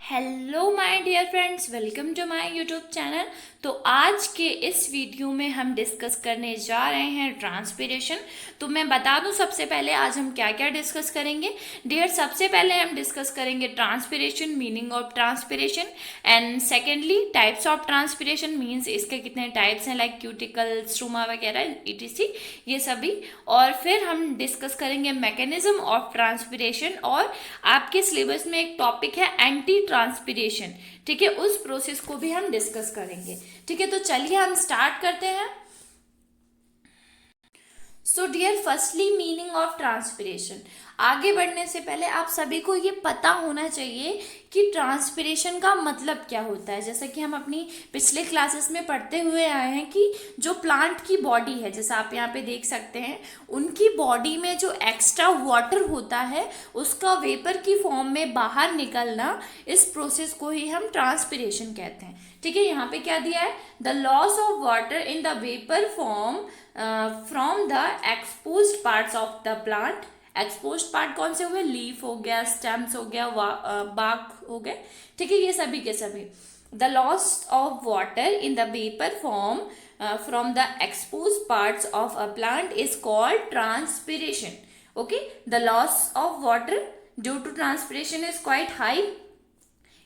Hello my dear friends, welcome to my YouTube channel. तो आज के इस वीडियो में हम डिस्कस करने जा रहे हैं ट्रांसपिरेशन। तो मैं बता दूं सबसे पहले आज हम क्या क्या डिस्कस करेंगे। डियर, सबसे पहले हम डिस्कस करेंगे transpiration, meaning of transpiration, and secondly types of transpiration, means इसके कितने टाइप्स हैं, लाइक क्यूटिकल, स्ट्रोमा वगैरह ईटीसी, ये सभी। और फिर हम डिस्कस करेंगे मैकेनिज्म ऑफ ट्रांसपिरेशन, और आपके सिलेबस में एक टॉपिक है एंटी ट्रांसपिरेशन। ठीक है, उस प्रोसेस को भी हम डिस्कस करेंगे। ठीक है, तो चलिए हम स्टार्ट करते हैं। So dear, firstly meaning of transpiration. आगे बढ़ने से पहले आप सभी को ये पता होना चाहिए कि ट्रांसपिरेशन का मतलब क्या होता है। जैसा कि हम अपनी पिछले क्लासेस में पढ़ते हुए आए हैं कि जो प्लांट की बॉडी है, जैसा आप यहाँ पे देख सकते हैं, उनकी बॉडी में जो एक्स्ट्रा वाटर होता है उसका वेपर की फॉर्म में बाहर निकलना, इस प्रोसेस को ही हम ट्रांसपिरेशन कहते हैं। ठीक है, यहाँ पे क्या दिया है, the loss of water in the vapour form from the exposed parts of the plant. Exposed part कौन से हुए, लीफ हो गया, स्टेम्स हो गया, बाक हो गए। ठीक है, ये सभी के सभी। The loss of water in the vapour form from the exposed parts of a plant is called transpiration. Okay, the loss of water due to transpiration is quite high.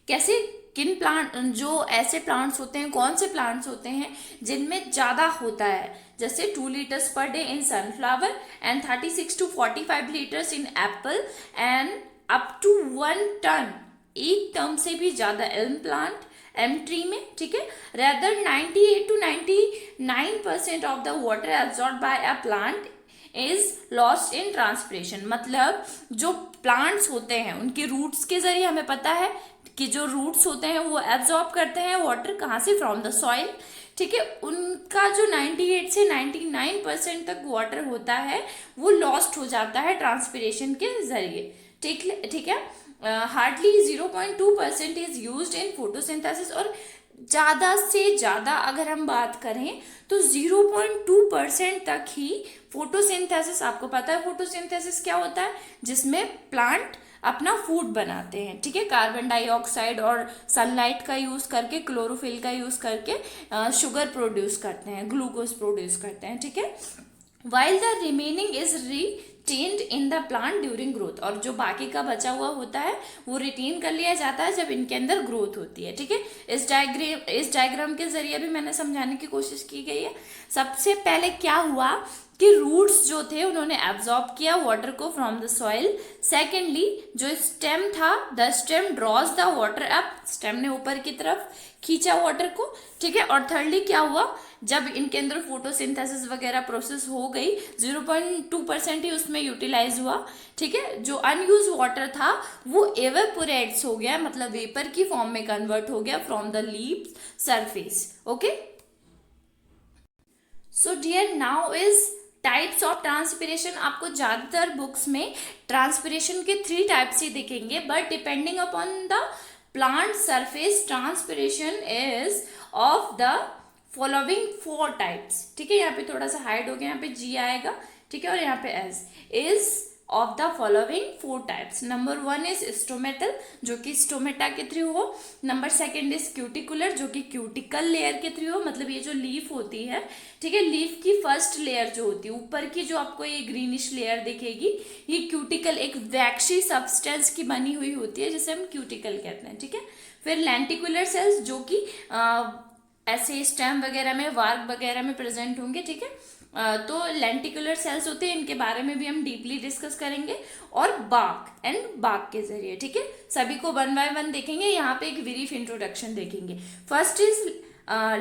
कैसे, किन प्लांट, जो ऐसे प्लांट्स होते हैं, कौन से plants होते हैं जिनमें ज्यादा होता है, जैसे 2 litres per day in sunflower and 36 to 45 litres in apple and up to 1 ton, 1 ton से भी ज्यादा एल्म प्लांट, एम ट्री में। ठीक है, rather 98 to 99% of the water absorb bye a plant is lost in transpiration. मतलब जो plants होते हैं उनके रूट्स के जरिए हमें पता है कि जो रूट्स होते हैं वो एब्जॉर्ब करते हैं वाटर, कहाँ से, फ्रॉम द सॉइल। ठीक है, उनका जो 98 से 99% तक वाटर होता है वो लॉस्ट हो जाता है ट्रांसपिरेशन के जरिए। ठीक है, hardly 0.2% is used in photosynthesis, और ज़्यादा से ज़्यादा अगर हम बात करें तो 0.2% तक ही फोटोसिंथेसिस। आपको पता है फोटोसिंथेसिस क्या होता है, जिसमें प्लांट अपना फूड बनाते हैं। ठीक है, कार्बन डाइऑक्साइड और सनलाइट का यूज करके, क्लोरोफिल का यूज करके शुगर प्रोड्यूस करते हैं, ग्लूकोज प्रोड्यूस करते हैं। ठीक है, while the remaining is retained in the plant during growth, और जो बाकी का बचा हुआ होता है वो रिटेन कर लिया जाता है जब इनके अंदर ग्रोथ होती है। ठीक है, इस डायग्राम के जरिए भी मैंने समझाने की कोशिश की गई है। सबसे पहले क्या हुआ कि रूट्स जो थे उन्होंने एब्जॉर्ब किया वाटर को फ्रॉम द सॉइल। सेकेंडली जो स्टेम था, the stem drawers the water up, stem ने ऊपर की तरफ खींचा वाटर को। ठीक है, और थर्डली क्या हुआ, जब इनके अंदर फोटोसिंथेसिस वगैरह प्रोसेस हो गई, 0.2% ही उसमें यूटिलाइज हुआ। ठीक है, जो अनयूज वाटर था वो एवेपोरेट्स हो गया, मतलब वेपर की फॉर्म में कन्वर्ट हो गया from the leaf surface. Okay, so dear, now is types of transpiration. आपको ज्यादातर बुक्स में ट्रांसपिरेशन के 3 टाइप्स ही दिखेंगे, but depending upon the plant surface transpiration is of the following 4 types. ठीक है, यहाँ पे थोड़ा सा हाइड हो गया, यहाँ पे जी आएगा। ठीक है, और यहाँ पे S is of the following 4 types. Number 1 is stomatal, जो कि स्टोमेटा के थ्रू हो। नंबर 2 इज क्यूटिकुलर, जो कि क्यूटिकल लेयर के थ्रू हो, मतलब ये जो लीफ होती है, ठीक है, लीफ की फर्स्ट लेयर जो होती है, ऊपर की जो आपको ये ग्रीनिश लेयर दिखेगी, ये क्यूटिकल एक वैक्सी सब्सटेंस की बनी हुई होती है, जिसे हम क्यूटिकल कहते हैं। ठीक है, फिर लेंटिकुलर सेल्स, जो कि ऐसे स्टेम वगैरह में, वार्ग वगैरह में प्रेजेंट होंगे। ठीक है, तो लेंटिकुलर सेल्स होते हैं, इनके बारे में भी हम डीपली डिस्कस करेंगे। और बाक एंड बाक के जरिए। ठीक है, सभी को 1 by 1 देखेंगे। यहाँ पे एक ब्रीफ इंट्रोडक्शन देखेंगे। First is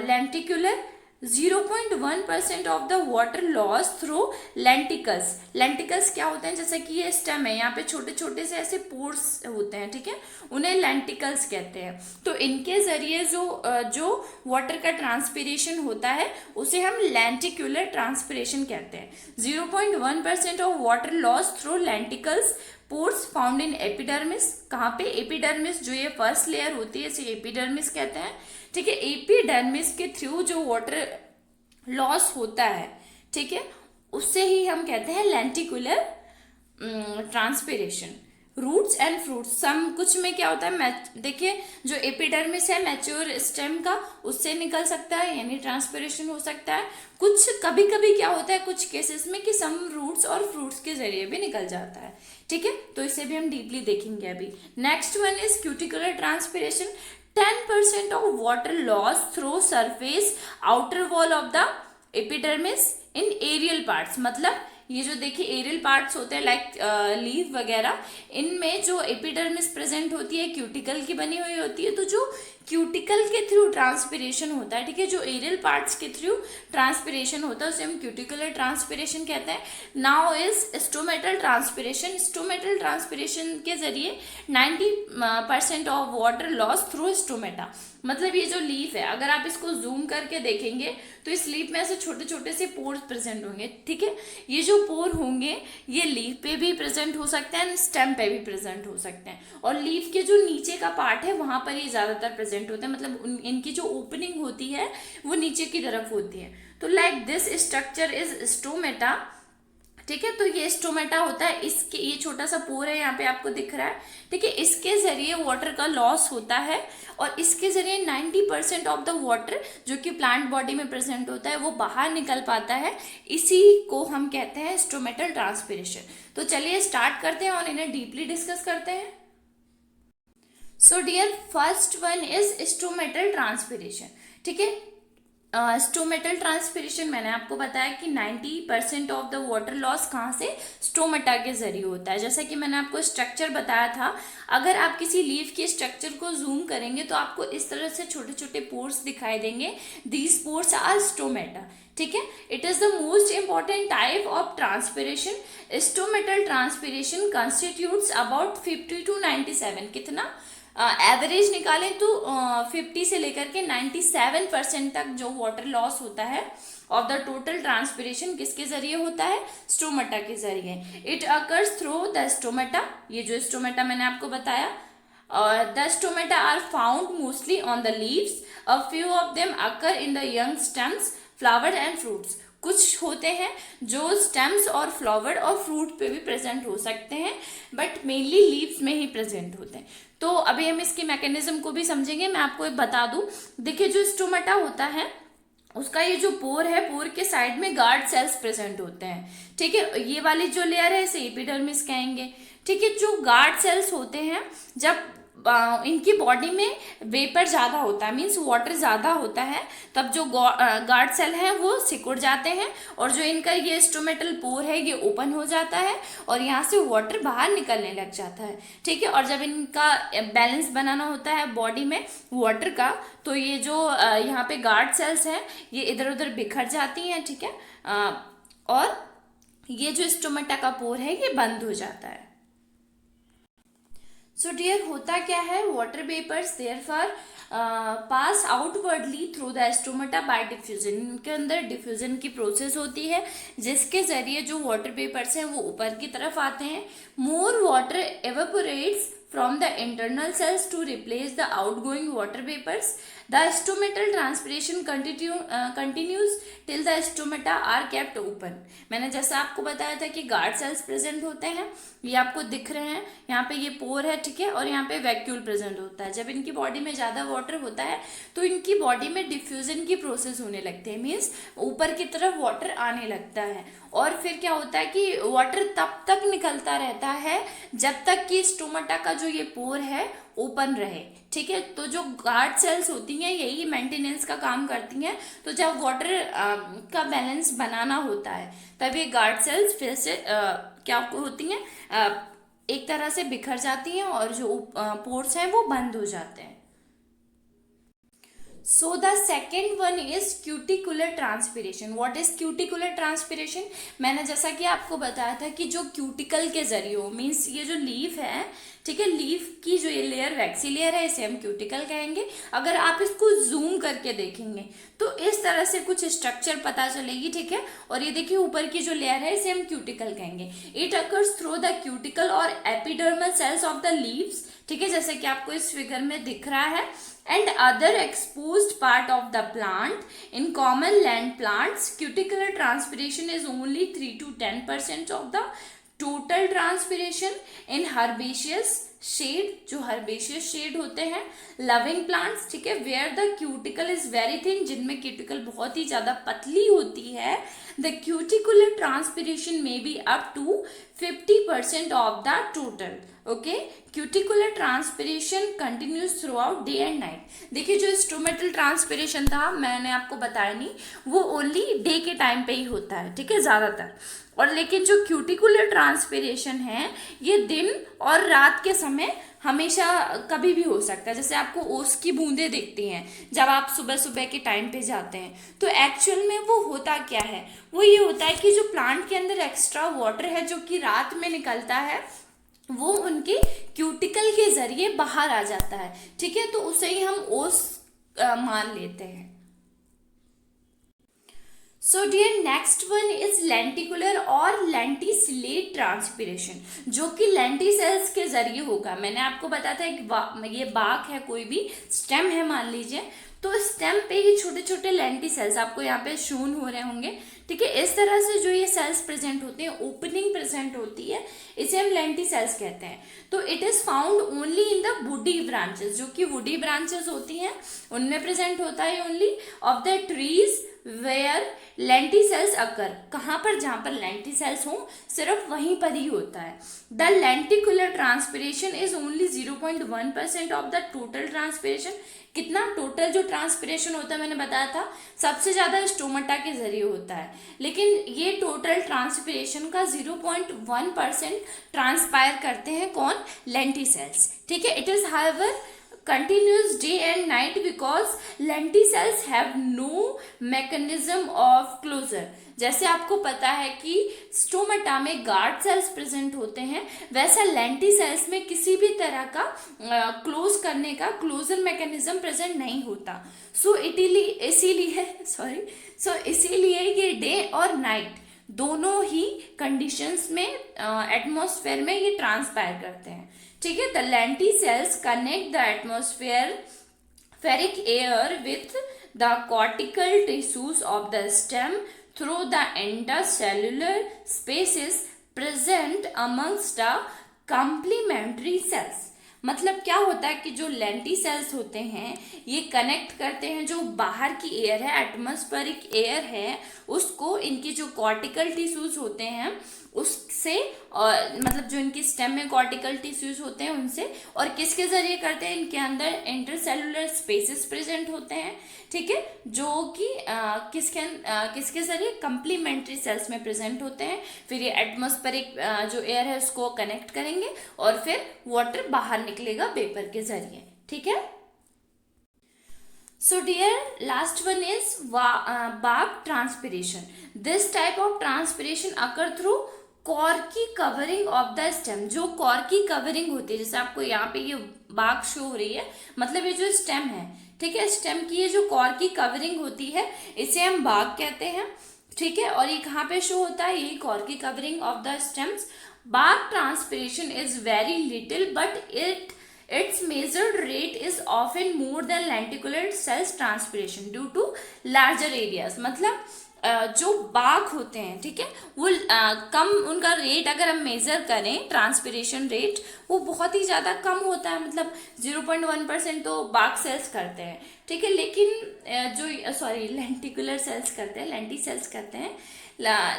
lenticular, 0.1% of the water loss through lenticels. Lenticels क्या होते हैं, जैसे कि ये स्टेम है, यहाँ पे छोटे छोटे से ऐसे पोर्स होते हैं। ठीक है, उन्हें लेंटिकल्स कहते हैं। तो इनके जरिए जो वाटर का ट्रांसपिरेशन होता है उसे हम लेंटिकुलर ट्रांसपिरेशन कहते हैं। 0.1% of water loss through lenticels pores found in epidermis. कहाँ पे, एपिडर्मिस, जो ये फर्स्ट लेयर होती है इसे एपिडर्मिस कहते हैं। ठीक है, एपिडर्मिस के थ्रू जो वाटर लॉस होता है, ठीक है, उससे ही हम कहते हैं lenticular transpiration. Roots and fruits, some कुछ में क्या होता है, देखिए जो एपिडर्मिस है मैच्योर स्टेम का, उससे निकल सकता है यानी ट्रांसपिरेशन हो सकता है। कुछ कभी कभी क्या होता है कुछ केसेस में कि सम रूट्स और फ्रूट्स के जरिए भी निकल जाता है, ठीक है, तो इसे भी हम डीपली देखेंगे अभी। Next one is cuticular transpiration. 10% of water loss through surface outer wall of the epidermis in aerial parts, मतलब ये जो देखिए एरियल पार्ट्स होते हैं लाइक लीफ वगैरह, इनमें जो एपिडर्मिस प्रेजेंट होती है क्यूटिकल की बनी हुई होती है, तो जो क्यूटिकल के थ्रू ट्रांसपिरेशन होता है, ठीक है, जो एरियल पार्ट्स के थ्रू ट्रांसपिरेशन होता है उसे हम क्यूटिकुलर ट्रांसपिरेशन कहते हैं। Now is stomatal transpiration. Stomatal transpiration के जरिए 90% of water loss through stomata, मतलब ये जो लीफ है अगर आप इसको जूम करके देखेंगे तो इस लीफ में ऐसे छोटे छोटे से पोर्स प्रेजेंट होंगे, ठीक है, ये जो पोर होंगे ये लीफ पे भी प्रेजेंट हो सकते हैं, स्टेम पे भी प्रेजेंट हो सकते हैं, और लीफ के जो नीचे का पार्ट है वहां पर ये ज्यादातर प्रेजेंट होते हैं, मतलब इनकी जो ओपनिंग होती है वो नीचे की तरफ होती है। तो like this structure is stomata, ठीक है, तो ये स्टोमेटा होता है, इसके ये छोटा सा पोर है यहाँ पे आपको दिख रहा है, ठीक है, इसके जरिए वाटर का लॉस होता है और इसके जरिए 90% ऑफ द वाटर जो कि प्लांट बॉडी में प्रेजेंट होता है वो बाहर निकल पाता है, इसी को हम कहते हैं स्टोमेटल ट्रांसपिरेशन। तो चलिए स्टार्ट करते हैं और इन्हें डीपली डिस्कस करते हैं। So dear first one is stomatal transpiration, ठीक है। स्टोमेटल ट्रांसपिरेशन मैंने आपको बताया कि 90% ऑफ द वाटर लॉस कहाँ से, स्टोमेटा के जरिए होता है। जैसा कि मैंने आपको स्ट्रक्चर बताया था, अगर आप किसी लीफ के स्ट्रक्चर को जूम करेंगे तो आपको इस तरह से छोटे छोटे पोर्स दिखाई देंगे, दीज पोर्स आर स्टोमेटा, ठीक है। It is the most important type of transpiration. Stomatal transpiration constitutes about 50 to 97, कितना एवरेज निकालें तो 50 से लेकर के 97% तक जो वाटर लॉस होता है ऑफ द टोटल ट्रांसपिरेशन किसके जरिए होता है, स्टोमेटा के जरिए। It occurs through the stomata, ये जो स्टोमेटा मैंने आपको बताया, the stomata are found mostly on the leaves, a few of them occur in the young stems, flower and fruits. कुछ होते हैं जो स्टेम्स और फ्लावर और फ्रूट पे भी प्रेजेंट हो सकते हैं, बट मेनली लीव्स में ही प्रेजेंट होते हैं। तो अभी हम इसकी मैकेनिज्म को भी समझेंगे। मैं आपको एक बता दूं, देखिए जो स्टोमेटा होता है उसका ये जो पोर है, पोर के साइड में गार्ड सेल्स प्रेजेंट होते हैं, ठीक है, ये वाली जो लेयर है इसे एपिडर्मिस कहेंगे, ठीक है। जो गार्ड सेल्स होते हैं जब इनकी बॉडी में वेपर ज़्यादा होता है, मीन्स वाटर ज़्यादा होता है, तब जो गार्ड सेल है वो सिकुड़ जाते हैं और जो इनका ये स्टोमेटल पोर है ये ओपन हो जाता है और यहाँ से वाटर बाहर निकलने लग जाता है, ठीक है। और जब इनका बैलेंस बनाना होता है बॉडी में वाटर का, तो ये जो यहाँ पे गार्ड सेल्स हैं ये इधर उधर बिखर जाती हैं, ठीक है, और ये जो स्टोमेटा का पोर है ये बंद हो जाता है। सो डियर होता क्या है, water vapours therefore pass outwardly through the stomata by diffusion, इनके अंदर डिफ्यूजन की प्रोसेस होती है जिसके जरिए जो वाटर वेपर्स हैं वो ऊपर की तरफ आते हैं। More water evaporates from the internal cells to replace the outgoing water vapors. The stomatal transpiration continues till the stomata are kept open. मैंने जैसा आपको बताया था कि गार्ड सेल्स प्रेजेंट होते हैं, ये आपको दिख रहे हैं, यहाँ पे ये पोर है, ठीक है, और यहाँ पे वैक्यूल प्रेजेंट होता है। जब इनकी बॉडी में ज़्यादा वाटर होता है तो इनकी बॉडी में डिफ्यूजन की प्रोसेस होने लगती है, मीन्स ऊपर की तरफ वाटर आने लगता है, और फिर क्या होता है कि वाटर तब तक निकलता रहता है जब तक कि स्टोमेटा का जो ये पोर है ओपन रहे, ठीक है। तो जो गार्ड सेल्स होती हैं यही मेंटेनेंस का काम करती हैं, तो जब वाटर का बैलेंस बनाना होता है तब ये गार्ड सेल्स फिर से क्या होती हैं, एक तरह से बिखर जाती हैं और जो पोर्स हैं वो बंद हो जाते हैं। So the second one is cuticular transpiration. What is cuticular transpiration? मैंने जैसा कि आपको बताया था कि जो क्यूटिकल के जरिए हो, मीन्स ये जो लीफ है, ठीक है, लीफ की जो ये लेयर वैक्सी लेयर है इसे हम क्यूटिकल कहेंगे। अगर आप इसको जूम करके देखेंगे तो इस तरह से कुछ स्ट्रक्चर पता चलेगी, ठीक है, और ये देखिए ऊपर की जो लेयर है इसे हम क्यूटिकल कहेंगे। It occurs through the cuticle और epidermal cells of the leaves, ठीक है, जैसे कि आपको इस फिगर में दिख रहा है, and other exposed part of the plant. In common land plants, cuticular transpiration is only 3 to 10% of the total transpiration in herbaceous shade, जो हर्बेशियस शेड होते हैं, लविंग प्लांट्स, ठीक है, where the cuticle is very thin, जिनमें cuticle बहुत ही ज्यादा पतली होती है, the cuticular transpiration may be up to 50% of the total. Okay, cuticular transpiration continues throughout day and night. देखिए जो स्टोमेटल ट्रांसपिरेशन था मैंने आपको बताया नहीं, वो ओनली डे के टाइम पे ही होता है, ठीक है, ज्यादातर। और लेकिन जो क्यूटिकुलर ट्रांसपिरेशन है ये दिन और रात के समय हमेशा कभी भी हो सकता है। जैसे आपको ओस की बूंदें दिखती हैं जब आप सुबह सुबह के टाइम पे जाते हैं, तो एक्चुअल में वो होता क्या है, वो ये होता है कि जो प्लांट के अंदर एक्स्ट्रा वाटर है जो कि रात में निकलता है, वो उनके क्यूटिकल के जरिए बाहर आ जाता है, ठीक है, तो उसे ही हम ओस मान लेते हैं। So dear next one is lenticular और लेंटिसिलेट ट्रांसपिरेशन, जो कि लेंटिसेल्स के जरिए होगा। मैंने आपको बताया था ये बाग है, कोई भी स्टेम है मान लीजिए, तो स्टेम पे ही छोटे छोटे लेंटिसेल्स आपको यहाँ पे शोन हो रहे होंगे, ठीक है। इस तरह से जो ये सेल्स प्रेजेंट होते हैं, ओपनिंग प्रेजेंट होती है, इसे हम लेंटिसेल्स कहते हैं। तो it is found only in the woody branches, जो कि वुडी ब्रांचेस होती हैं उनमें प्रेजेंट होता है only, of the trees where lenticels occur, कहाँ पर, जहां पर लेंटिसेल्स हो सिर्फ वहीं पर ही होता है। The lenticular transpiration is only 0.1% of the total transpiration. कितना टोटल जो ट्रांसपिरेशन होता है मैंने बताया था सबसे ज्यादा स्टोमेटा के जरिए होता है, लेकिन ये टोटल ट्रांसपिरेशन का 0.1% ट्रांसपायर करते हैं कौन, लेंटिसेल्स, ठीक है। It is however continuous day and night because lenticels have no mechanism of closure। जैसे आपको पता है कि स्टोमेटा में गार्ड सेल्स प्रेजेंट होते हैं, वैसा लेंटिसेल्स में किसी भी तरह का क्लोज करने का क्लोजर मैकेनिज्म प्रेजेंट नहीं होता। इसीलिए ये डे और नाइट दोनों ही कंडीशंस में एटमॉस्फेयर में ये ट्रांसपायर करते हैं, ठीक है। The lenticels connect the atmospheric air with the cortical tissues of the stem through the intercellular spaces present amongst the complementary cells. मतलब क्या होता है कि जो लेंटिसेल्स होते हैं ये कनेक्ट करते हैं जो बाहर की एयर है, एटमॉस्फेरिक एयर है, उसको इनकी जो कॉर्टिकल टिश्यूज होते हैं उससे, और मतलब जो इनकी स्टेम में कॉर्टिकल टिश्यूज होते हैं उनसे, और किसके जरिए करते हैं, इनके अंदर इंटरसेलुलर स्पेसेस प्रेजेंट होते हैं, ठीक है, जो कि किसके जरिए, कंप्लीमेंट्री सेल्स में प्रेजेंट होते हैं। फिर ये एटमॉस्फेरिक जो एयर है उसको कनेक्ट करेंगे और फिर वाटर बाहर निकलेगा वेपर के जरिए, ठीक है। So dear, last one is bark transpiration. This type of transpiration occur through Corky covering of the stem. जो कॉर्की कवरिंग होती है, जैसे आपको यहाँ पे ये बाग शो हो रही है, मतलब ये जो स्टेम है, ठीक है, स्टेम की ये जो कॉर्की कवरिंग होती है इसे हम बाग कहते हैं, ठीक है। और ये कहाँ पे शो होता है, यही Corky covering of the stems. Bagh transpiration is very little but its measured rate is often more than lenticular cells transpiration due to larger areas। मतलब जो बाग होते हैं, ठीक है, वो कम, उनका रेट अगर हम मेजर करें, ट्रांसपिरेशन रेट वो बहुत ही ज़्यादा कम होता है, मतलब 0.1% तो बाग सेल्स करते हैं, ठीक है। लेकिन लेंटिकुलर सेल्स करते हैं, लेंटी सेल्स करते हैं,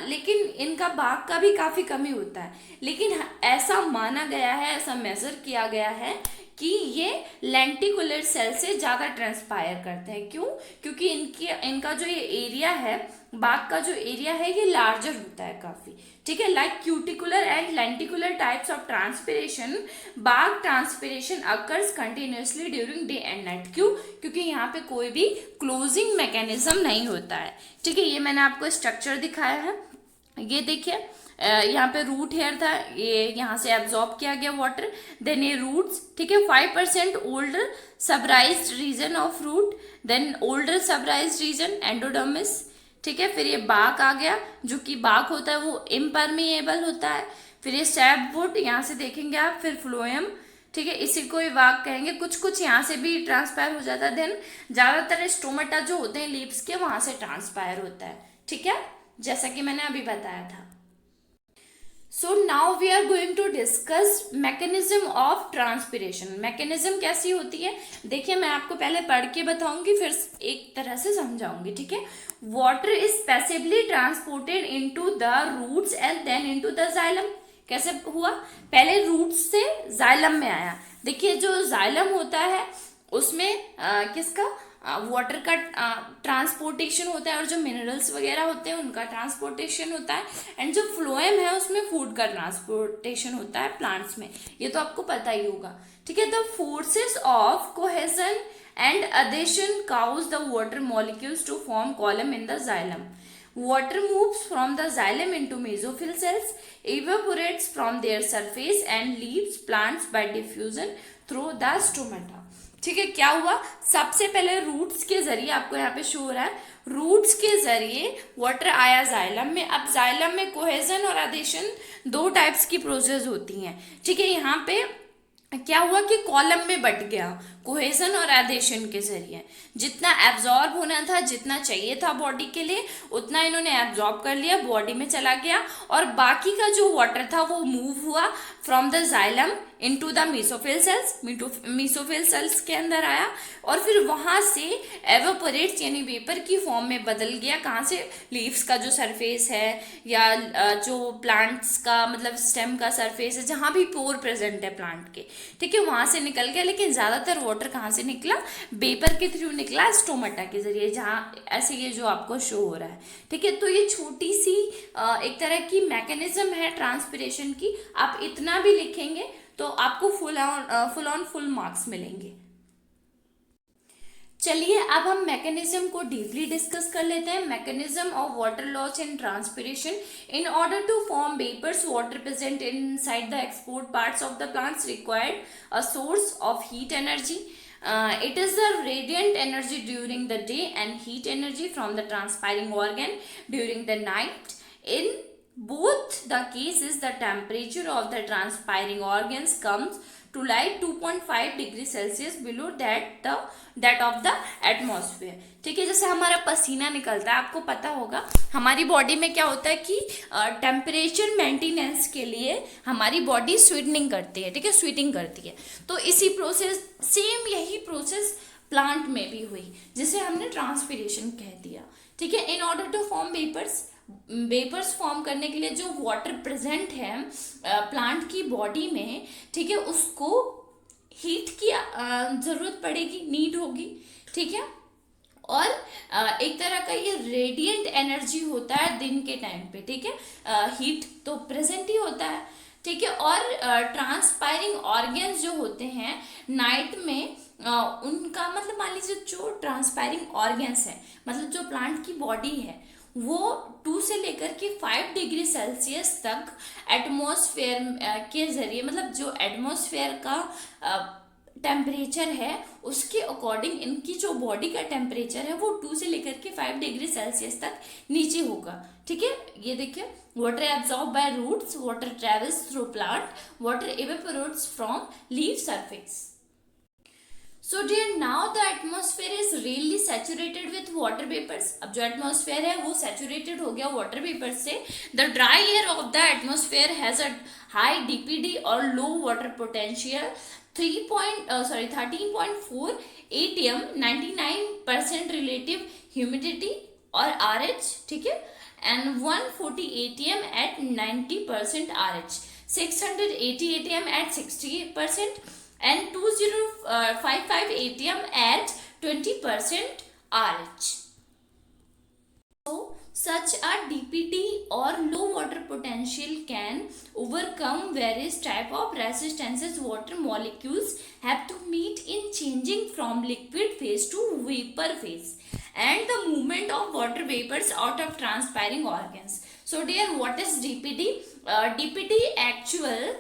लेकिन इनका बाग का भी काफ़ी कमी होता है। लेकिन ऐसा माना गया है, ऐसा मेजर किया गया है कि ये लेंटिकुलर सेल से ज़्यादा ट्रांसपायर करते हैं। क्यों? क्योंकि इनका जो ये एरिया है, बाग का जो एरिया है, ये लार्जर होता है काफ़ी, ठीक है। Like cuticular and lenticular types of transpiration, Bagh transpiration occurs continuously during day and night. क्यों? क्योंकि यहाँ पे कोई भी क्लोजिंग मैकेनिज्म नहीं होता है, ठीक है। ये मैंने आपको स्ट्रक्चर दिखाया है, ये देखिए, यहाँ पे रूट हेयर था, ये यहाँ से एब्जॉर्ब किया गया वाटर, देन ये रूट्स, ठीक है। 5% older suberised region of root, then older suberised region endodermis, ठीक है। फिर ये बाग आ गया, जो कि बाग होता है वो इम्परमिएबल होता है। फिर ये सैपवुड, यहाँ से देखेंगे आप, फिर फ्लोएम, ठीक है, इसी को ही बाग कहेंगे। कुछ यहाँ से भी ट्रांसपायर हो जाता है। देन ज्यादातर स्टोमेटा जो होते हैं लीव्स के, वहां से ट्रांसपायर होता है, ठीक है, जैसा कि मैंने अभी बताया था। So now we are going to discuss mechanism of transpiration. Mechanism कैसी होती है, देखिए मैं आपको पहले पढ़ के बताऊंगी फिर एक तरह से समझाऊंगी, ठीक है। Water is passively transported into the roots and then into the xylem. कैसे हुआ, पहले रूट्स से जाइलम में आया। देखिए जो जाइलम होता है उसमें किसका वाटर का ट्रांसपोर्टेशन होता है और जो मिनरल्स वगैरह होते हैं उनका ट्रांसपोर्टेशन होता है, एंड जो फ्लोएम है उसमें फूड का ट्रांसपोर्टेशन होता है प्लांट्स में, ये तो आपको पता ही होगा, ठीक है। The forces of cohesion and adhesion cause the water molecules to form column in the xylem. Water moves from the xylem into mesophyll cells, evaporates from their surface and leaves plants by diffusion through the stomata. ठीक है, क्या हुआ, सबसे पहले roots के जरिए, आपको यहाँ पे शो हो रहा है, रूट्स के जरिए वाटर आया जाइलम में। अब जाइलम में कोहेजन और एडिशन दो टाइप्स की प्रोसेस होती हैं, ठीक है। यहाँ पे क्या हुआ कि कॉलम में बट गया कोहेजन और एडेशन के जरिए, जितना एब्जॉर्ब होना था, जितना चाहिए था बॉडी के लिए उतना इन्होंने एब्जॉर्ब कर लिया, बॉडी में चला गया, और बाकी का जो वाटर था वो मूव हुआ from the xylem into the mesophyll cells, mesophyll cells के अंदर आया, और फिर वहां से एवापोरेट्स यानी वेपर की फॉर्म में बदल गया। कहाँ से, लीव्स का जो सरफेस है या जो प्लांट्स का मतलब स्टेम का सरफेस है, जहां भी पोर प्रेजेंट है प्लांट के, ठीक है, वहां से निकल गया। लेकिन ज्यादातर वाटर कहाँ से निकला, वेपर के थ्रू निकला, स्टोमाटा के जरिए, जहाँ ऐसे ये जो आपको शो हो रहा है, ठीक है। तो ये छोटी सी एक तरह की मैकेनिज्म है ट्रांसपिरेशन की। आप इतना भी लिखेंगे तो आपको फुल मार्क्स मिलेंगे। चलिए अब हम मैकेनिज्म को डीपली डिस्कस कर लेते हैं। Mechanism of water loss in transpiration, in order to form vapours water present inside the export parts of the plants required a source of heat energy. It is the radiant energy during the day and heat energy from the transpiring organ during the night. In both the cases, the temperature of the transpiring organs comes to like 2.5 degree Celsius below that of the atmosphere. ठीक है, जैसे हमारा पसीना निकलता है, आपको पता होगा हमारी बॉडी में क्या होता है कि टेम्परेचर मेंटेनेंस के लिए हमारी बॉडी स्वीटनिंग करती है, ठीक है, स्वीटिंग करती है। तो इसी प्रोसेस, सेम यही प्रोसेस प्लांट में भी हुई, जिसे हमने ट्रांसपिरेशन कह दिया, ठीक है। In order to form vapours फॉर्म करने के लिए जो वाटर प्रेजेंट है प्लांट की बॉडी में, ठीक है, उसको हीट की जरूरत पड़ेगी, नीड होगी, ठीक है। और एक तरह का ये रेडिएंट एनर्जी होता है दिन के टाइम पे, ठीक है, हीट तो प्रेजेंट ही होता है, ठीक है। और ट्रांसपायरिंग ऑर्गन्स जो होते हैं नाइट में उनका मतलब, मान लीजिए जो ट्रांसपायरिंग ऑर्गन्स है मतलब जो प्लांट की बॉडी है वो 2 से लेकर के 5 डिग्री सेल्सियस तक एटमॉस्फेयर के जरिए, मतलब जो एटमॉस्फेयर का टेम्परेचर है उसके अकॉर्डिंग इनकी जो बॉडी का टेम्परेचर है वो 2 से लेकर के 5 डिग्री सेल्सियस तक नीचे होगा, ठीक है। ये देखिए, water absorb by roots, water travels through plant, water evaporates from leaf surface. So dear, now the atmosphere is really saturated with water vapors. अब जो atmosphere है वो saturated हो गया water vapors से. The dry air of the atmosphere has a high DPD or low water potential, 13.4 ATM, 99% relative humidity और RH, ठीक है, and 140 ATM at 90% RH, 680 ATM at 60%. And 2055 ATM at 20% RH. So such a DPT or low water potential can overcome various type of resistances water molecules have to meet in changing from liquid phase to vapor phase and the movement of water vapors out of transpiring organs. So dear, what is DPT? DPT actual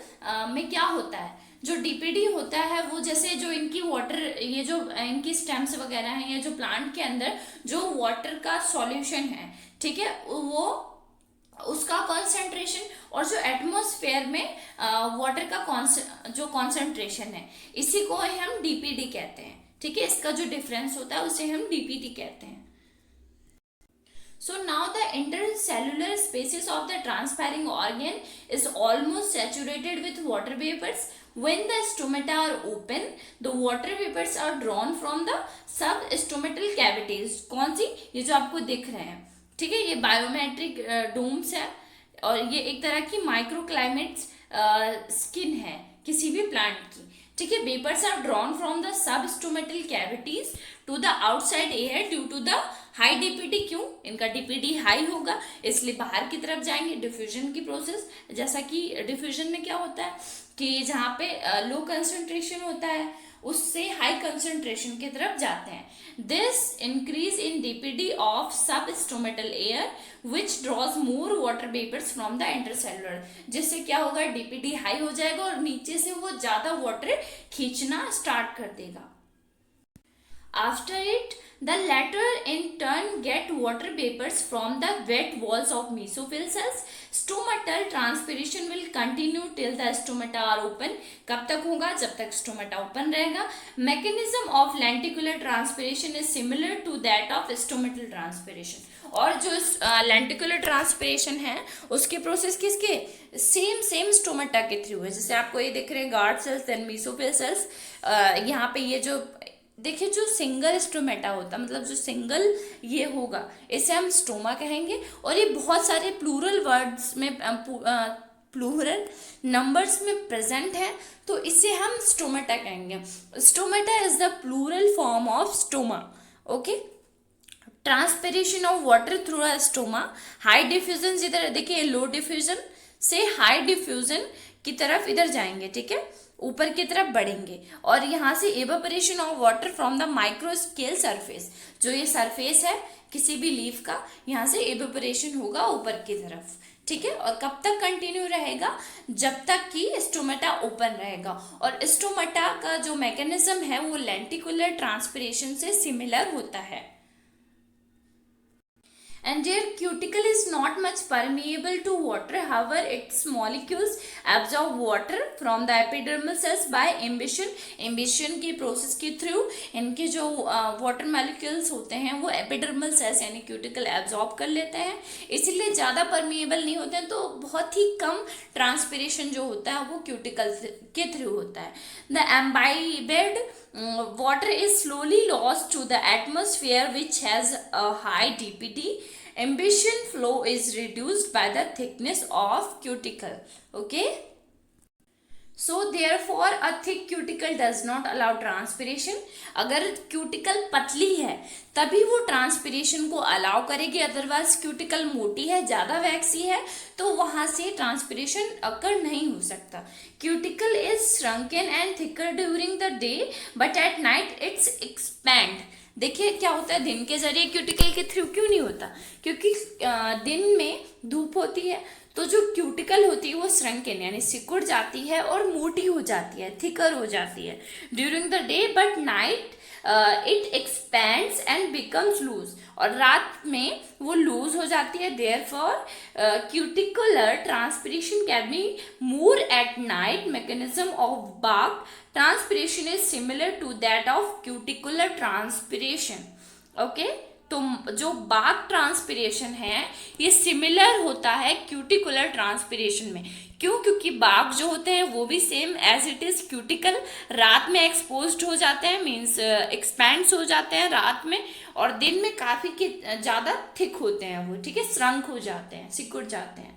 में क्या होता है? जो DPD होता है वो जैसे जो इनकी वाटर, ये जो इनकी स्टेम्स वगैरह हैं या जो प्लांट के अंदर जो वाटर का सॉल्यूशन है, ठीक है, वो उसका कॉन्सेंट्रेशन और जो एटमॉस्फेयर में वाटर का जो कॉन्सेंट्रेशन है इसी को हम डीपीडी कहते हैं, ठीक है। इसका जो डिफरेंस होता है उसे हम डीपीटी कहते हैं. So now the intercellular spaces of the transpiring organ is almost saturated with water vapors. When the stomata are open, the water vapors are drawn from the substomatal cavities. कौन सी? ये जो आपको दिख रहे हैं, ठीक है, ये बायोमेट्रिक डोम्स है और ये एक तरह की माइक्रो क्लाइमेट स्किन है किसी भी प्लांट की, ठीक है. Vapours are drawn from the substomatal cavities to the outside air due to the high DPD. क्यों? इनका डीपीडी हाई होगा इसलिए बाहर की तरफ जाएंगे. डिफ्यूजन की प्रोसेस, जैसा कि डिफ्यूजन में क्या होता है कि जहाँ पे लो कंसंट्रेशन होता है उससे हाई कंसंट्रेशन की तरफ जाते हैं. This increase in DPD of substomatal air which draws more water vapours from the intercellular. जिससे क्या होगा, डीपीडी हाई हो जाएगा और नीचे से वो ज्यादा वाटर खींचना स्टार्ट कर देगा. After it, the latter in turn get water vapors from the wet walls of mesophyll cells. Stomatal transpiration will continue till the stomata are open. कब तक होगा? जब तक stomata open रहेगा. Mechanism of lenticular transpiration is similar to that of stomatal transpiration. और जो lenticular transpiration है उसके प्रोसेस किसके? सेम स्टोमेटा के थ्रू है. जैसे आपको ये दिख रहे हैं guard cells, then mesophyll cells. यहाँ पे ये जो देखिए जो सिंगल स्टोमेटा होता, मतलब जो सिंगल ये होगा, इसे हम स्टोमा कहेंगे. और ये बहुत सारे प्लूरल वर्ड्स में प्लूरल नंबर्स में प्रेजेंट है तो इसे हम स्टोमेटा कहेंगे. Stomata is the plural form of stoma. Okay. Transpiration of water through a stoma. High diffusion, इधर देखिए लो डिफ्यूजन से हाई डिफ्यूजन की तरफ इधर जाएंगे, ठीक है, ऊपर की तरफ बढ़ेंगे. और यहाँ से evaporation of water from the micro scale surface. जो ये सरफेस है किसी भी लीफ का, यहाँ से एवापोरेशन होगा ऊपर की तरफ, ठीक है. और कब तक कंटिन्यू रहेगा? जब तक कि स्टोमेटा ओपन रहेगा. और स्टोमेटा का जो मैकेनिज्म है वो लेंटिकुलर ट्रांसपिरेशन से सिमिलर होता है. And their cuticle is not much permeable to water. However, its molecules absorb water from the epidermal cells by imbition. Imbition की प्रोसेस के थ्रू इनके जो वाटर मॉलिक्यूल्स होते हैं वो एपिडर्मल सेल्स यानी क्यूटिकल एब्जॉर्ब कर लेते हैं, इसीलिए ज़्यादा परमिएबल नहीं होते हैं. तो बहुत ही कम ट्रांसपिरेशन जो होता है वो क्यूटिकल के थ्रू होता है. The imbibed water is slowly lost to the atmosphere which has a high dPd. Ambition flow is reduced by the thickness of cuticle. Okay. So therefore a thick cuticle does not allow transpiration. अगर cuticle पतली है तभी वो transpiration को allow करेगी, otherwise cuticle मोटी है, ज़्यादा वैक्सी है तो वहाँ से ट्रांसपिरेशन अकर नहीं हो सकता. Cuticle is shrunken and thicker during the day but at night it's expand. देखिए क्या होता है, दिन के जरिए क्यूटिकल के थ्रू क्यों नहीं होता? क्योंकि दिन में धूप होती है तो जो क्यूटिकल होती है वो श्रंकन यानी सिकुड़ जाती है और मोटी हो जाती है, थिकर हो जाती है during the day, but night it expands and becomes loose. और रात में वो लूज हो जाती है. Therefore cuticular transpiration can be more at night. Mechanism of bark transpiration is similar to that of cuticular transpiration. Okay. तो जो bark transpiration है ये सिमिलर होता है क्यूटिकुलर ट्रांसपिरेशन में. क्यों? क्योंकि बार्क जो होते हैं वो भी same as it is cuticle रात में एक्सपोज्ड हो जाते हैं, मीन्स एक्सपैंड्स हो जाते हैं रात में, और दिन में काफी ज्यादा थिक होते हैं वो, ठीक है, श्रंक हो जाते हैं, सिकुड़ जाते हैं.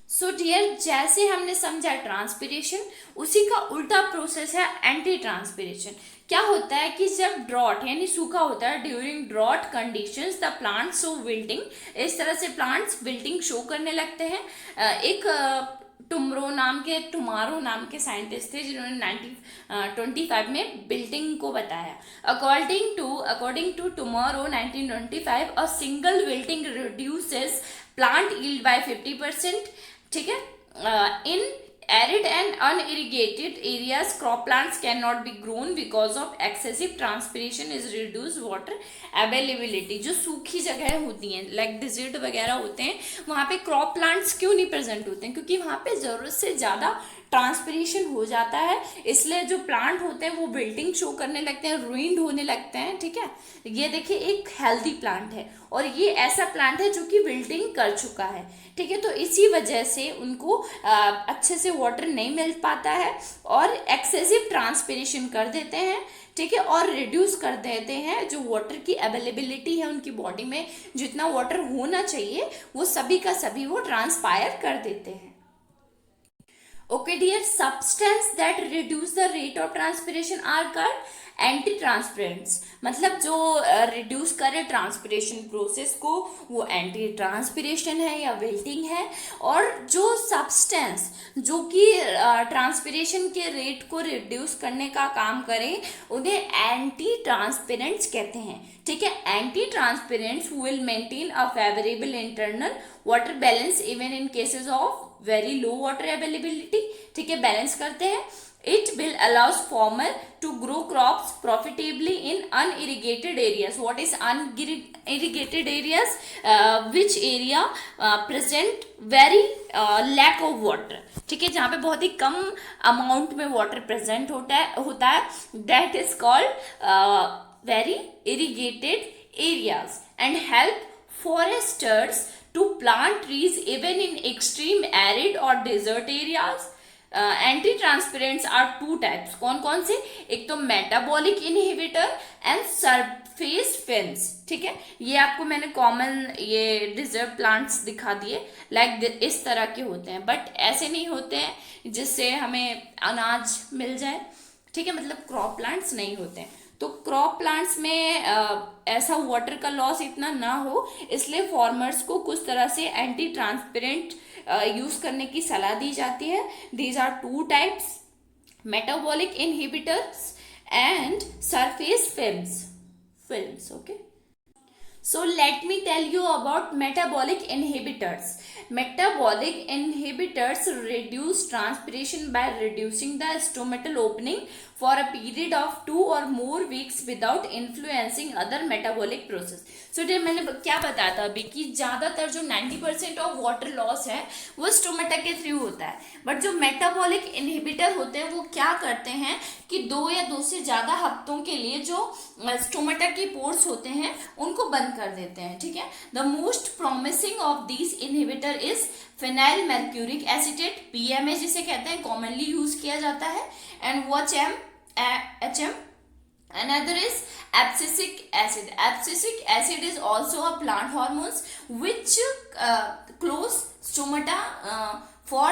सो डियर, जैसे हमने समझा ट्रांसपिरेशन, उसी का उल्टा प्रोसेस है एंटी ट्रांसपिरेशन. क्या होता है कि जब ड्रॉट यानी सूखा होता है, during drought conditions the plants show wilting. इस तरह से प्लांट्स विल्टिंग शो करने लगते हैं. एक टुमारो नाम के साइंटिस्ट थे जिन्होंने 1925 में विल्टिंग को बताया. According to tomorrow 1925 a single wilting reduces plant yield by 50%. ठीक है. इन arid and unirrigated areas crop plants cannot be grown because of excessive transpiration is reduced water availability. जो सूखी जगह होती हैं लाइक डिजर्ट वगैरह होते हैं वहाँ पे क्रॉप प्लांट्स क्यों नहीं प्रेजेंट होते हैं? क्योंकि वहाँ पे ज़रूरत से ज़्यादा ट्रांसपिरेशन हो जाता है, इसलिए जो प्लांट होते हैं वो विल्टिंग शो करने लगते हैं, रुइंड होने लगते हैं। ठीक है, ये देखिए एक हेल्दी प्लांट है और ये ऐसा प्लांट है जो कि विल्टिंग कर चुका है। ठीक है, तो इसी वजह से उनको अच्छे से वाटर नहीं मिल पाता है और एक्सेसिव ट्रांसपिरेशन कर देते हैं। ठीक है, और रिड्यूस कर देते हैं जो वाटर की अवेलेबिलिटी है उनकी बॉडी में, जितना वाटर होना चाहिए वो सभी का सभी वो ट्रांसपायर कर देते हैं। Okay dear, substance that reduce the rate of transpiration are called antitranspirants. मतलब जो रिड्यूस करे ट्रांसपिरेशन प्रोसेस को वो एंटी ट्रांसपिरेशन है या विल्टिंग है, और जो सब्सटेंस जो कि ट्रांसपिरेशन के रेट को रिड्यूस करने का काम करें उन्हें एंटी ट्रांसपेरेंट्स कहते हैं। ठीक है, antitranspirants will maintain a favourable internal water balance even in cases of very low water availability. ठीक है, बैलेंस करते हैं। It will allows farmer to grow crops profitably in unirrigated areas. What is unirrigated areas? Which area present very lack of water. ठीक है, जहाँ पे बहुत ही कम amount में वाटर प्रेजेंट होता है that is called very irrigated areas and help foresters to plant trees even in extreme arid or desert areas. Anti transpirants are two types. कौन कौन से? एक तो metabolic inhibitor and surface films. ठीक है, ये आपको मैंने कॉमन ये डिजर्ट प्लांट्स दिखा दिए, लाइक इस तरह के होते हैं, बट ऐसे नहीं होते हैं जिससे हमें अनाज मिल जाए। ठीक है, मतलब क्रॉप प्लांट्स नहीं होते हैं। तो क्रॉप प्लांट्स में ऐसा वाटर का लॉस इतना ना हो, इसलिए फार्मर्स को कुछ तरह से एंटी ट्रांसपेरेंट यूज करने की सलाह दी जाती है। These are two types, metabolic inhibitors and surface films. Okay, so let me tell you about metabolic inhibitors. Metabolic inhibitors reduce transpiration by reducing the stomatal opening for a period of 2 or more weeks without influencing other metabolic process. So dear, मैंने क्या बताया था अभी कि ज़्यादातर जो 90% of water loss है वो स्टोमेटा के थ्रू होता है, बट जो मेटाबॉलिक इनहिबिटर होते हैं वो क्या करते हैं कि 2 या 2 से ज़्यादा हफ्तों के लिए जो स्टोमेटा के पोर्स होते हैं उनको बंद कर देते हैं। ठीक है, the most promising of this inhibitor is phenyl mercuric acetate, PMA जिसे कहते हैं, कॉमनली यूज किया जाता है, and HM. Another is abscisic acid. Abscisic acid is also a plant hormones which close stomata for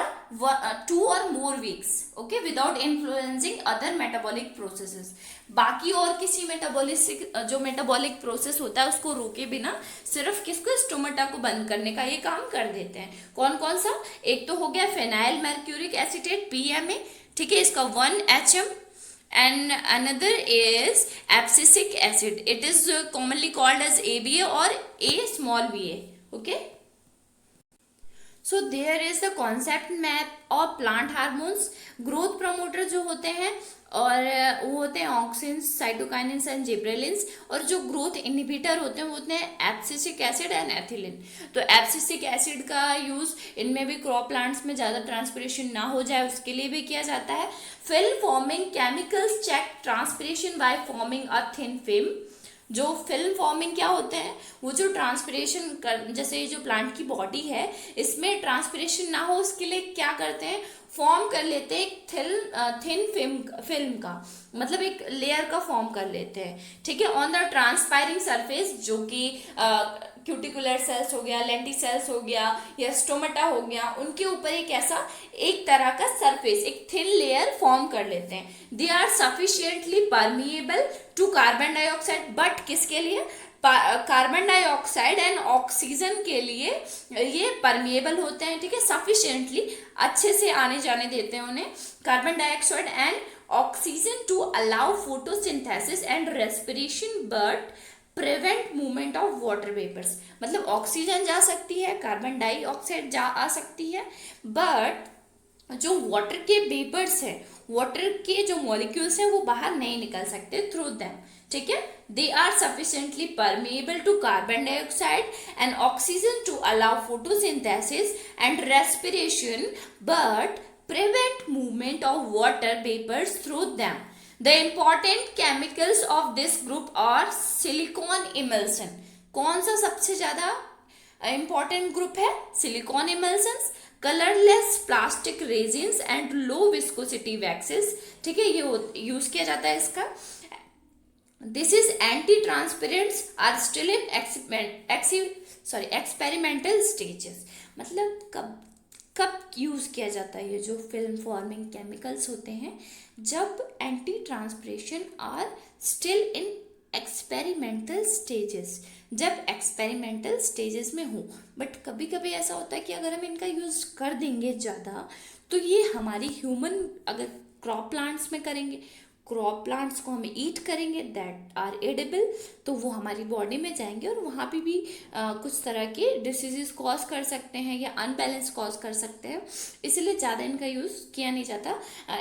2 or more weeks, okay, without influencing other metabolic processes. बाकी और किसी metabolic process होता है उसको रोके बिना सिर्फ किसको, स्टोमेटा को बंद करने का ये काम कर देते हैं। कौन कौन सा? एक तो हो गया फिनाइल मर्क्यूरिक एसिटेट, PMA। ठीक है, इसका 1HM, and another is abscisic acid. It is commonly called as ABA or A-va. Okay, so there is the concept map of plant hormones. Growth promoter जो होते हैं और वो होते हैं ऑक्सिन्स, साइटोकाइनिन्स एंड जिब्रेलिन्स, और जो ग्रोथ इनहिबिटर होते हैं वो होते हैं एब्सिसिक एसिड एंड एथिलीन। तो एब्सिसिक एसिड का यूज इनमें भी क्रॉप प्लांट्स में ज़्यादा ट्रांसपिरेशन ना हो जाए उसके लिए भी किया जाता है। Film forming chemicals check transpiration by forming a thin film. जो फिल्म फॉर्मिंग क्या होते हैं, वो जो ट्रांसपिरेशन कर, जैसे जो प्लांट की बॉडी है इसमें ट्रांसपिरेशन ना हो उसके लिए क्या करते हैं, फॉर्म कर लेते हैं एक थिन फिल्म का, मतलब एक लेयर का फॉर्म कर लेते हैं। ठीक है, ऑन द ट्रांसपायरिंग सरफेस, जो कि क्यूटिकुलर सेल्स हो गया, लेंटी सेल्स हो गया या स्टोमेटा हो गया, उनके ऊपर एक तरह का सरफेस, एक थिन लेयर फॉर्म कर लेते हैं। They are sufficiently permeable to carbon dioxide, but किसके लिए? कार्बन डाइऑक्साइड एंड ऑक्सीजन के लिए ये परमिएबल होते हैं। ठीक है, सफिशिएंटली अच्छे से आने जाने देते हैं उन्हें carbon dioxide and oxygen to allow photosynthesis and respiration, but prevent movement of water vapours. मतलब ऑक्सीजन जा सकती है, कार्बन डाइऑक्साइड आ सकती है, बट जो वाटर के वेपर्स है, वाटर के जो मॉलिक्यूल्स हैं वो बाहर नहीं निकल सकते थ्रू देम। ठीक है, they are sufficiently permeable to carbon dioxide and oxygen to allow photosynthesis and respiration, but prevent movement of water vapors through them. The important chemicals of this group are silicon emulsion. कौन सा सबसे ज़्यादा important group है? Silicone emulsions, colourless plastic resins and low viscosity waxes. ठीक है, ये use किया जाता है इसका. This is anti transpirants are still in experimental stages. मतलब कब यूज किया जाता है ये जो फिल्म फॉर्मिंग केमिकल्स होते हैं? जब anti transpiration are still in experimental stages, जब एक्सपेरिमेंटल स्टेजेस में हो. बट कभी कभी ऐसा होता है कि अगर हम इनका यूज कर देंगे ज़्यादा तो ये हमारी ह्यूमन, अगर क्रॉप प्लांट्स में करेंगे, क्रॉप प्लांट्स को हम ईट करेंगे दैट आर एडिबल, तो वो हमारी बॉडी में जाएंगे और वहाँ पे भी कुछ तरह के डिसीजेस कॉज कर सकते हैं या अनबैलेंस कॉज कर सकते हैं. इसलिए ज़्यादा इनका यूज़ किया नहीं जाता,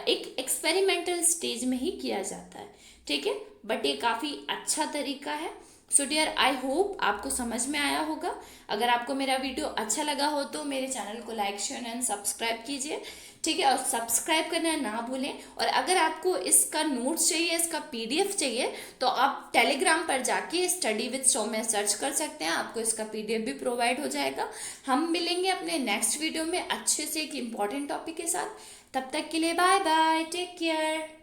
एक एक्सपेरिमेंटल स्टेज में ही किया जाता है. ठीक है, बट ये काफ़ी अच्छा तरीका है. सो डियर, आई होप आपको समझ में आया होगा. अगर आपको मेरा वीडियो अच्छा लगा हो तो मेरे चैनल को लाइक, शेयर एंड सब्सक्राइब कीजिए. ठीक है, और सब्सक्राइब करना ना भूलें. और अगर आपको इसका नोट्स चाहिए, इसका पीडीएफ चाहिए, तो आप टेलीग्राम पर जाके स्टडी विद सौम्या सर्च कर सकते हैं. आपको इसका पीडीएफ भी प्रोवाइड हो जाएगा. हम मिलेंगे अपने नेक्स्ट वीडियो में अच्छे से एक इम्पॉर्टेंट टॉपिक के साथ. तब तक के लिए बाय बाय, टेक केयर.